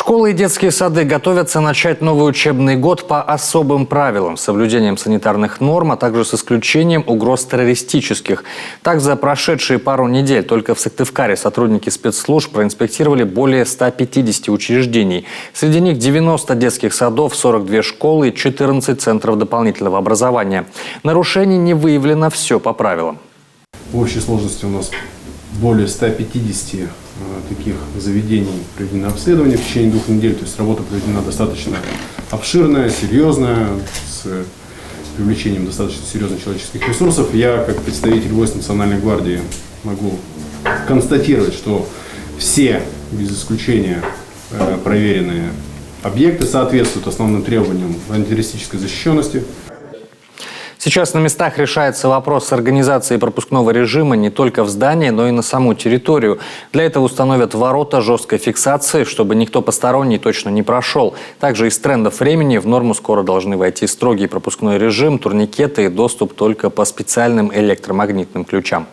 Школы и детские сады готовятся начать новый учебный год по особым правилам, с соблюдением санитарных норм, а также с исключением угроз террористических. Так, за прошедшие пару недель только в Сыктывкаре сотрудники спецслужб проинспектировали более 150 учреждений. Среди них 90 детских садов, 42 школы и 14 центров дополнительного образования. Нарушений не выявлено, все по правилам. В общей сложности у нас более 150 таких заведений проведено обследование в течение 2 недель. То есть работа проведена достаточно обширная, серьезная, с привлечением достаточно серьезных человеческих ресурсов. Я, как представитель войск Национальной гвардии, могу констатировать, что все, без исключения, проверенные объекты соответствуют основным требованиям антитеррористической защищенности. Сейчас на местах решается вопрос с организацией пропускного режима не только в здании, но и на саму территорию. Для этого установят ворота жесткой фиксации, чтобы никто посторонний точно не прошел. Также из трендов времени в норму скоро должны войти строгий пропускной режим, турникеты и доступ только по специальным электромагнитным ключам.